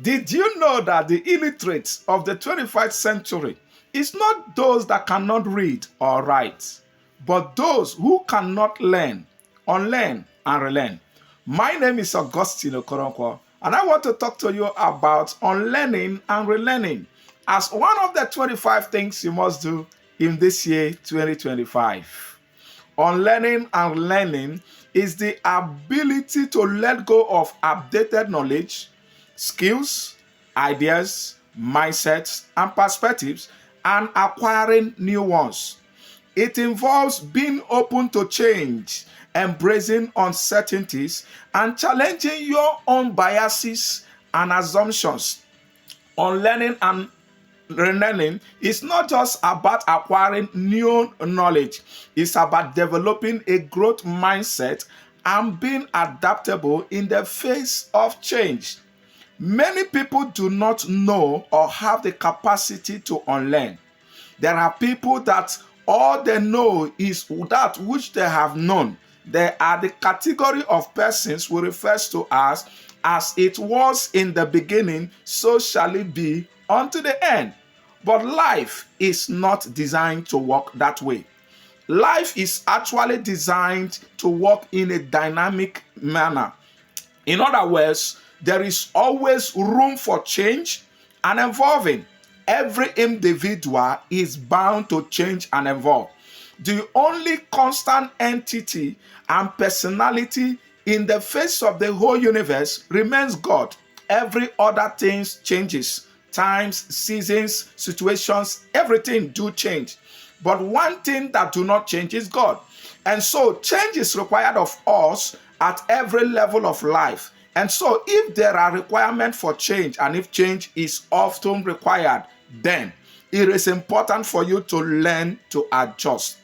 Did you know that the illiterates of the 21st century is not those that cannot read or write, but those who cannot learn, unlearn, and relearn? My name is Augustine Okoronkwo, and I want to talk to you about unlearning and relearning as one of the 25 things you must do in this year 2025. Unlearning and learning is the ability to let go of outdated knowledge, skills, ideas, mindsets, and perspectives, and acquiring new ones. It involves being open to change, embracing uncertainties, and challenging your own biases and assumptions. Unlearning and relearning is not just about acquiring new knowledge, it's about developing a growth mindset and being adaptable in the face of change. Many people do not know or have the capacity to unlearn. There are people that all they know is that which they have known. They are the category of persons we refer to as it was in the beginning, so shall it be unto the end. But life is not designed to work that way. Life is actually designed to work in a dynamic manner. In other words, there is always room for change and evolving. Every individual is bound to change and evolve. The only constant entity and personality in the face of the whole universe remains God. Every other thing changes. Times, seasons, situations, everything do change. But one thing that do not change is God. And so change is required of us at every level of life. And so if there are requirements for change, and if change is often required, then it is important for you to learn to adjust.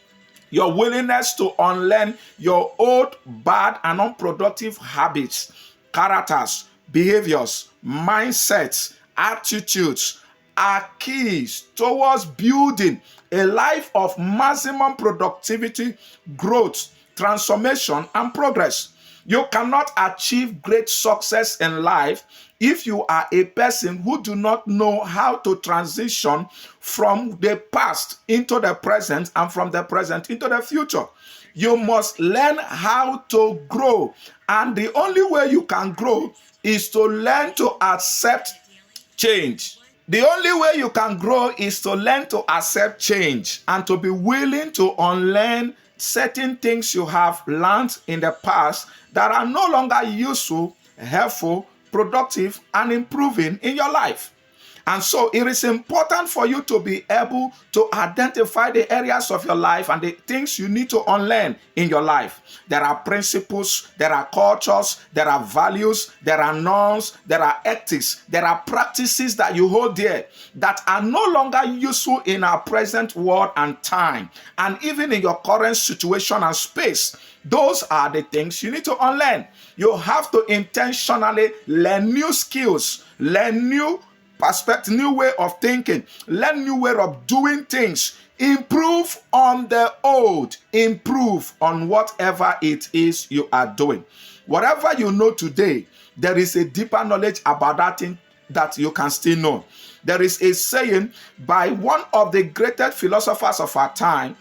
Your willingness to unlearn your old, bad, and unproductive habits, characters, behaviors, mindsets, attitudes are keys towards building a life of maximum productivity, growth, transformation, and progress. You cannot achieve great success in life if you are a person who do not know how to transition from the past into the present and from the present into the future. You must learn how to grow. And the only way you can grow is to learn to accept change. The only way you can grow is to learn to accept change and to be willing to unlearn certain things you have learned in the past that are no longer useful, helpful, productive, and improving in your life. And so it is important for you to be able to identify the areas of your life and the things you need to unlearn in your life. There are principles, there are cultures, there are values, there are norms, there are ethics, there are practices that you hold dear that are no longer useful in our present world and time, and even in your current situation and space. Those are the things you need to unlearn. You have to intentionally learn new skills, learn new perspective, new way of thinking, learn new way of doing things, improve on the old, improve on whatever it is you are doing. Whatever you know today, there is a deeper knowledge about that thing that you can still know. There is a saying by one of the greatest philosophers of our time,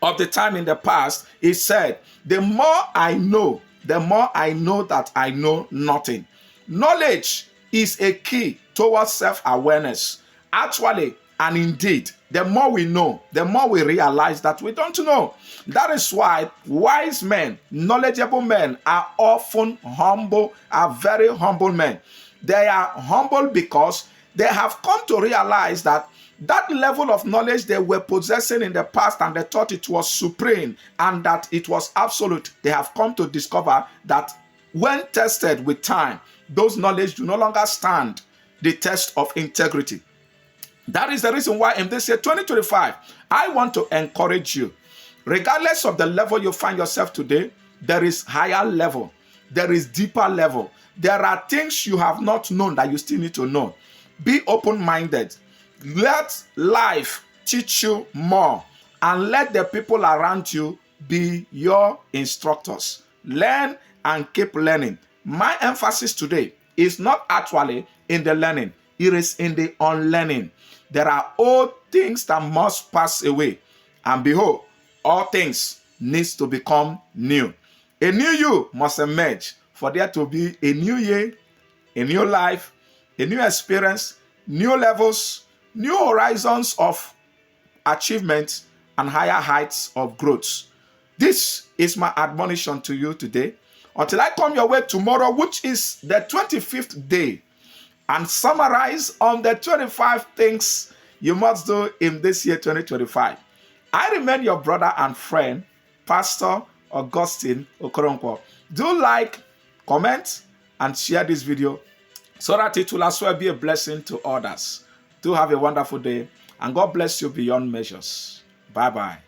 of the time in the past. He said, the more I know, the more I know that I know nothing. Knowledge is a key towards self-awareness. Actually, and indeed, the more we know, the more we realize that we don't know. That is why wise men, knowledgeable men are often humble, are very humble men. They are humble because they have come to realize that that level of knowledge they were possessing in the past and they thought it was supreme and that it was absolute, they have come to discover that when tested with time, those knowledge do no longer stand the test of integrity. That is the reason why in this year 2025, I want to encourage you, regardless of the level you find yourself today, there is higher level, there is deeper level. There are things you have not known that you still need to know. Be open-minded. Let life teach you more, and let the people around you be your instructors. Learn and keep learning. My emphasis today is not actually in the learning, it is in the unlearning. There are old things that must pass away, and behold, all things needs to become new. A new you must emerge for there to be a new year, a new life, a new experience, new levels, new horizons of achievement, and higher heights of growth. This is my admonition to you today. Until I come your way tomorrow, which is the 25th day, and summarize on the 25 things you must do in this year 2025. I remain your brother and friend, Pastor Augustine Okoronkwo. Do like, comment, and share this video so that it will as well be a blessing to others. Do have a wonderful day, and God bless you beyond measures. Bye-bye.